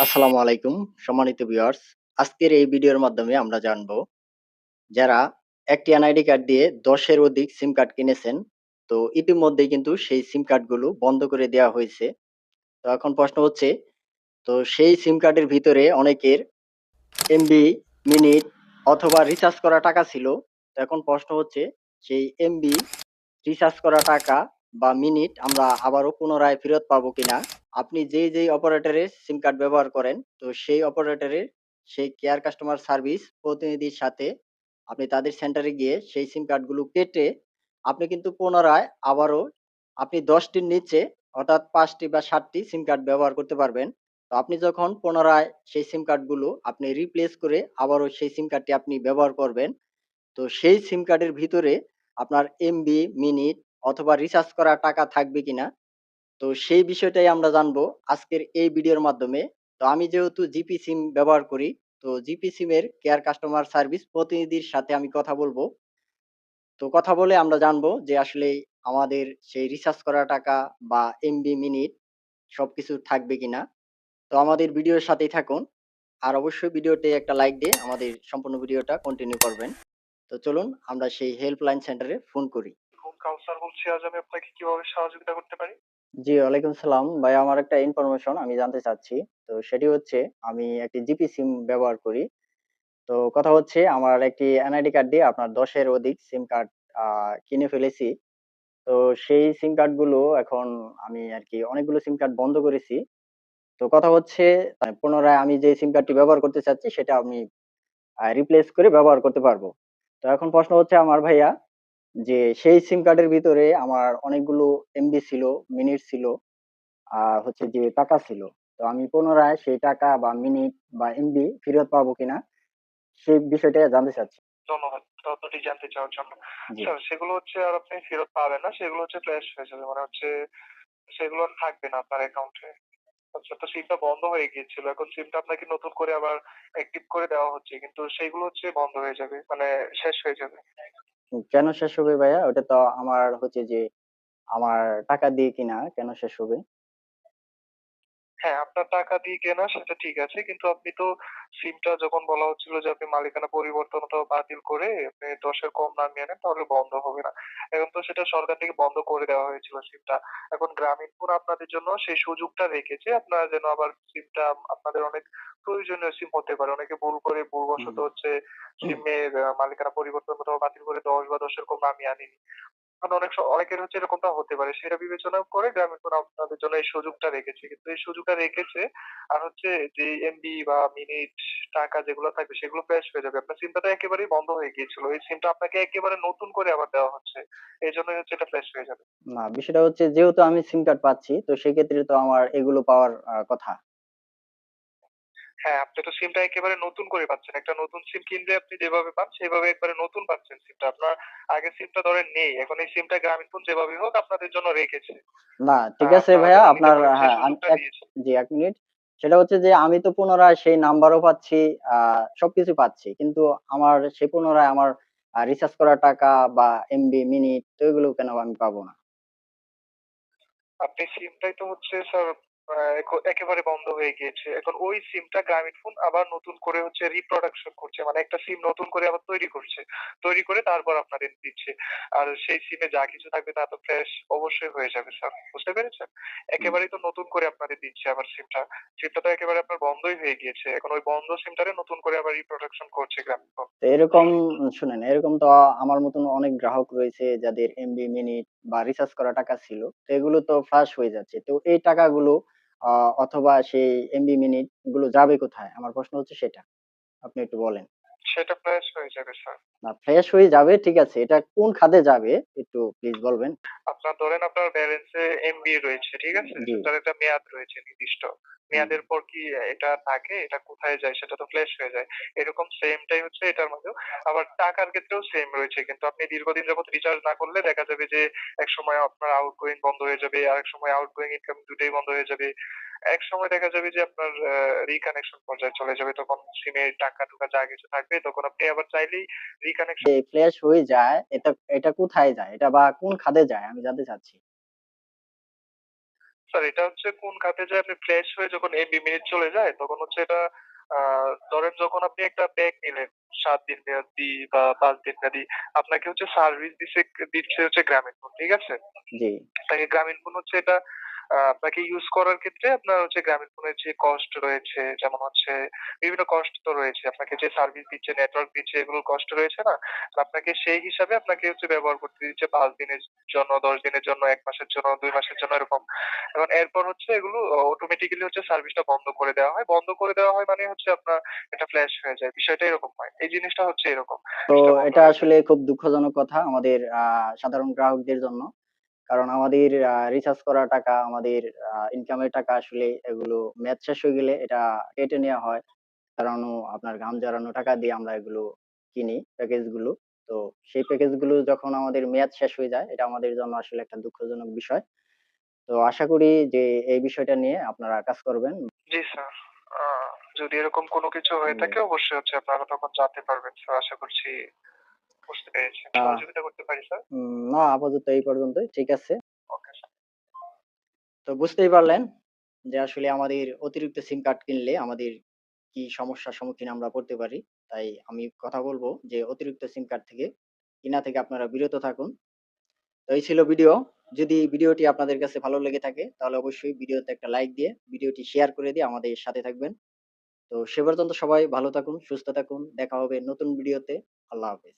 আসসালামু আলাইকুম সম্মানিত ভিউয়ার্স। আজকের এই ভিডিওর মাধ্যমে আমরা জানবো যারা একটি এনআইডি কার্ড দিয়ে ১০ এর অধিক সিম কার্ড কিনেছেন, তো ইতিমধ্যেই কিন্তু সেই সিম কার্ডগুলো বন্ধ করে দেওয়া হয়েছে। তো এখন প্রশ্ন হচ্ছে, তো সেই সিম কার্ডের ভিতরে অনেকের এমবি, মিনিট অথবা রিচার্জ করা টাকা ছিল। তো এখন প্রশ্ন হচ্ছে, সেই এমবি, রিচার্জ করা টাকা বা মিনিট আমরা আবারও পুনরায় ফেরত পাবো কিনা? আপনি যেই অপারেটরের সিম কার্ড ব্যবহার করেন, তো সেই অপারেটরের সেই কেয়ার কাস্টমার সার্ভিস প্রতিনিধির সাথে আপনি তাদের সেন্টারে গিয়ে সেই সিম কার্ডগুলো কেটে আপনি কিন্তু পুনরায় আবারও আপনি ১০ টির নিচে অর্থাৎ ৫ টি বা ৭ টি সিম কার্ড ব্যবহার করতে পারবেন। তো আপনি যখন পুনরায় সেই সিম কার্ডগুলো আপনি রিপ্লেস করে আবারও সেই সিম কার্ডটি আপনি ব্যবহার করবেন, তো সেই সিম কার্ডের ভিতরে আপনার এমবি, মিনিট অথবা রিচার্জ করা টাকা থাকবে কিনা? তো সেই বিষয়টাই আমরা জানবো আজকের এই ভিডিওর মাধ্যমে। তো আমি যেহেতু জিপি সিম ব্যবহার করি, তো জিপি সিমের কেয়ার কাস্টমার সার্ভিস প্রতিনিধির সাথে আমি কথা বলবো। তো কথা বলে আমরা জানবো যে আসলে আমাদের সেই রিচার্জ করা টাকা বা এমবি, মিনিট সবকিছু থাকবে কিনা? তো আমাদের ভিডিওর সাথেই থাকুন। আর অবশ্যই ভিডিওতে একটা লাইক দিয়ে আমাদের সম্পূর্ণ ভিডিওটা কন্টিনিউ করবেন। তো চলুন আমরা সেই হেল্পলাইন সেন্টারে ফোন করি। কাউসার বলছি, আজ আমি আপনাকে কিভাবে সহযোগিতা করতে পারি? জি, ওয়ালাইকুম সালাম। ভাই আমার একটা ইনফরমেশন আমি জানতে চাচ্ছি। তো সেটি হচ্ছে আমি একটি জিপি সিম ব্যবহার করি। তো কথা হচ্ছে আমার একটি এনআইডি কার্ড দিয়ে আপনার ১০ এর অধিক সিম কার্ড আ কিনে ফেলেছি। তো সেই সিম কার্ড গুলো এখন আমি আরকি অনেকগুলো সিম কার্ড বন্ধ করেছি। তো কথা হচ্ছে পুনরায় আমি যে সিম কার্ডটি ব্যবহার করতে চাচ্ছি সেটা আমি রিপ্লেস করে ব্যবহার করতে পারবো। তো এখন প্রশ্ন হচ্ছে আমার ভাইয়া যে সেই সিম কার্ডের ভিতরে আমার অনেকগুলো এমবি ছিল, মিনিট ছিল, হচ্ছে যে টাকা ছিল। তো আমি পুনরায় সেই টাকা বা মিনিট বা এমবি ফেরত পাবো কিনা সেই বিষয়টা জানতে চাচ্ছি। ধন্যবাদ তথ্যটি জানতে চাওয়ার জন্য। জি। স্যার, সেগুলো হচ্ছে আর আপনি ফেরত পাবেন না। সেগুলো হচ্ছে ফ্ল্যাশ হয়ে যাবে। মানে হচ্ছে সেগুলো আর থাকবে না আপনার অ্যাকাউন্টে। আচ্ছা, তো সিমটা বন্ধ হয়ে গিয়েছিল। এখন সিমটা আপনাকে নতুন করে আবার অ্যাক্টিভ করে দেওয়া হচ্ছে। কিন্তু সেইগুলো হচ্ছে বন্ধ হয়ে যাবে। মানে শেষ হয়ে যাবে। কেন শেষ হবে ভাইয়া? ওটা তো আমার হচ্ছে যে আমার টাকা দিয়ে কিনা, কেন শেষ হবে? হ্যাঁ, আপনার টাকা দিয়ে কেনা সেটা ঠিক আছে। কিন্তু আপনি তো সিমটা যখন বলা হচ্ছিল যে আপনি মালিকানা পরিবর্তন অথবা বাতিল করে আপনি ১০ এর কম নামিয়ে নেন তাহলে বন্ধ হবে না। এখন তো সেটা সরকার থেকে বন্ধ করে দেওয়া হয়েছিল সিমটা। এখন গ্রামীণফোন আপনাদের জন্য সেই সুযোগটা রেখেছে। আপনারা যেন আবার সিমটা আপনাদের অনেক প্রয়োজনীয় সিম হতে পারে। অনেকে ভুল করে হুম। ভুলবশত হচ্ছে সিমের মালিকানা পরিবর্তন অথবা বাতিল করে ১০ বা ১০ এর কম নামিয়ে আনেনি। কারণ অনেকের হচ্ছে এরকমটা হতে পারে। সেটা বিবেচনা করে গ্রামীণফোন আপনাদের জন্য এই সুযোগটা রেখেছে। কিন্তু এই সুযোগটা রেখেছে আর হচ্ছে যে এমবি বা মিনিট, টাকা যেগুলো থাকবে সেগুলো ফ্রেশ হয়ে যাবে। আপনার সিমটা তো একেবারেই বন্ধ হয়ে গিয়েছিল। এই সিমটা আপনাকে একেবারে নতুন করে আবার দেওয়া হচ্ছে। এজন্যই হচ্ছে এটা ফ্রেশ হয়ে যাবে। না, বিষয়টা হচ্ছে যেহেতু আমি সিম কার্ড পাচ্ছি, তো সেক্ষেত্রে তো আমার এগুলো পাওয়ার কথা। হ্যাঁ, আপনি তো সিমটা একেবারে নতুন করে পাচ্ছেন। একটা নতুন সিম কিনলে আপনি যেভাবে পান সেভাবে একবারে নতুন পাচ্ছেন সিমটা। আপনার আগের সিমটা ধরেন নেই। এখন এই সিমটা গ্রামীণফোন যেভাবেই হোক আপনাদের জন্য রেখেছে। না, ঠিক আছে আপনারা ভাইয়া যেন নিতে আপনার পারেন সেই হ্যাঁ, সুযোগটা এক দিয়েছে। জি ১ মিনিট। সেটা হচ্ছে যে আমি তো পুনরায় সেই নাম্বারও পাচ্ছি, আ সবকিছু পাচ্ছি। কিন্তু আমার সে পুনরায় আমার রিচার্জ করা টাকা বা এমবি, মিনিট তো এগুলো কেন আমি পাবো না? আপনি সিমটাই তো হচ্ছে স্যার একেবারে বন্ধ হয়ে গিয়েছে। এখন ওই সিমটা গ্রামীণফোন আবার নতুন করে হচ্ছে রিপ্রোডাকশন করছে। মানে একটা সিম নতুন করে আবার তৈরি করছে। তৈরি করে তারপর আপনাদের দিচ্ছে। আর সেই সিমে যা কিছু থাকবে তা তো ফ্রেশ অবশ্যই হয়ে যাবে স্যার। বুঝতে পেরেছেন? হুম। একেবারেই তো নতুন করে আপনাদের দিচ্ছে আবার সিমটা। সিমটা তো একেবারে আপনার বন্ধই হয়ে গিয়েছে। এখন ওই বন্ধ সিমটারে নতুন করে আবার রিপ্রোডাকশন করছে গ্রামীণফোন। তো এরকম শুনেন, এরকম তো আমার মতন অনেক গ্রাহক রয়েছে যাদের এমবি, মিনিট বা রিচার্জ করা টাকা ছিল। তো এগুলো তো ফাঁস হয়ে যাচ্ছে। তো এই টাকাগুলো আ অথবা সেই এমবি, মিনিট গুলো যাবে কোথায়? আমার প্রশ্ন হচ্ছে সেটা। আপনি একটু বলেন। সেটা ফ্রেশ হয়ে যাবে স্যার। না, ফ্রেশ হয়ে যাবে ঠিক আছে। এটা কোন খাতে যাবে একটু প্লিজ বলবেন? আপনার ধরেন আপনার ব্যালেন্সে এমবি রয়েছে, ঠিক আছে? জি। সেটার একটা মেয়াদ রয়েছে নির্দিষ্ট। হুম। মেয়াদের পর কি এটা থাকে, এটা কোথায় যায় সেটা তো ফ্ল্যাশ হয়ে যায়। এরকম সেমটাই হচ্ছে এটার মধ্যেও। আবার টাকার ক্ষেত্রেও সেম রয়েছে। কিন্তু আপনি দীর্ঘদিন যাবত রিচার্জ না করলে দেখা যাবে যে একসময় আপনার আউটগোয়িং বন্ধ হয়ে যাবে, আরেক সময় আউটগোয়িং ইনকামিং দুটোই বন্ধ হয়ে যাবে। একসময় দেখা যাবে যে আপনার রিকানেকশন পর্যায়ে চলে যাবে। তখন সিমে টাকা-টুকা যা কিছু থাকবে তখন আপনি আবার চাইলেই রিকানেকশন যে ফ্রেশ হয়ে যায় এটা এটা কোথায় যায়? এটা বা কোন খাতে যায়? আমি জানতে চাচ্ছি। স্যার এটা হচ্ছে কোন খাতে যে আপনি ফ্রেশ হয়ে যখন এমবি মিনিট চলে যায় তখন হচ্ছে এটা ধরেন যখন আপনি একটা প্যাক নিলেন ৭ দিন মেয়াদি বা ৫ দিন মেয়াদি আপনাকে হচ্ছে সার্ভিস দিচ্ছে হচ্ছে গ্রামীণফোন। ঠিক আছে? জি, আপনাকে গ্রামীণফোন হচ্ছে এটা আপনাকে ইউজ করার ক্ষেত্রে আপনার হচ্ছে গ্রামীণফোনের যে কস্ট রয়েছে, যেমন হচ্ছে বিভিন্ন কস্ট তো রয়েছে। আপনাকে যে সার্ভিস দিচ্ছে, নেটওয়ার্ক দিচ্ছে এগুলোর কস্ট রয়েছে না? তো আপনাকে সেই হিসাবে আপনাকে হচ্ছে ব্যবহার করতে দিচ্ছে ৫ দিনের জন্য, ১০ দিনের জন্য, ১ মাসের জন্য, ২ মাসের জন্য এরকম। এবং এরপর হচ্ছে এগুলো অটোমেটিক্যালি হচ্ছে সার্ভিসটা বন্ধ করে দেওয়া হয়। বন্ধ করে দেওয়া হয় মানে হচ্ছে আপনার এটা ফ্ল্যাশ হয়ে যায়। বিষয়টা এরকম হয়। এই জিনিসটা হচ্ছে এরকম। তো জিনিসটা বন্ধ এটা হয়ে যায়। আসলে খুব দুঃখজনক কথা আমাদের সাধারণ গ্রাহকদের জন্য। কারণ আমাদের রিচার্জ করা টাকা, আমাদের ইনকামের টাকা আসলে এগুলো মেয়াদ শেষ হয়ে গেলে এটা কেটে নেওয়া হয়। কারণ আপনার ঘাম ঝরানো টাকা দিয়ে আমরা এগুলো কিনি প্যাকেজ গুলো। তো সেই প্যাকেজ গুলো যখন আমাদের মেয়াদ শেষ হয়ে যায় এটা আমাদের জন্য আসলে একটা দুঃখজনক বিষয়। তো আশা করি যে এই বিষয়টা নিয়ে আপনারা কাজ করবেন। জি স্যার। আ যদি এরকম কোনো কিছু হয়ে জি। থাকে অবশ্যই হচ্ছে আপনারা তখন জানতে পারবেন স্যার। আশা করছি বুঝতে পেরেছেন। আহ সহযোগিতা করতে পারি স্যার? না আপাতত এই পর্যন্তই। ঠিক আছে। Okay sir. তো বুঝতেই পারলেন যে আসলে আমাদের অতিরিক্ত সিম কার্ড কিনলে আমাদের কি সমস্যার সম্মুখীন আমরা পড়তে পারি। তাই আমি কথা বলব যে অতিরিক্ত সিম কার্ড থেকে কিনা থেকে আপনারা বিরত থাকুন। তো এই ছিল ভিডিও। যদি ভিডিওটি আপনাদের কাছে ভালো লেগে থাকে তাহলে অবশ্যই ভিডিওতে একটা লাইক দিয়ে ভিডিওটি শেয়ার করে দিয়ে আমাদের সাথে থাকবেন। তো সে পর্যন্ত সবাই ভালো থাকুন, সুস্থ থাকুন। দেখা হবে নতুন ভিডিওতে। আল্লাহ হাফেজ।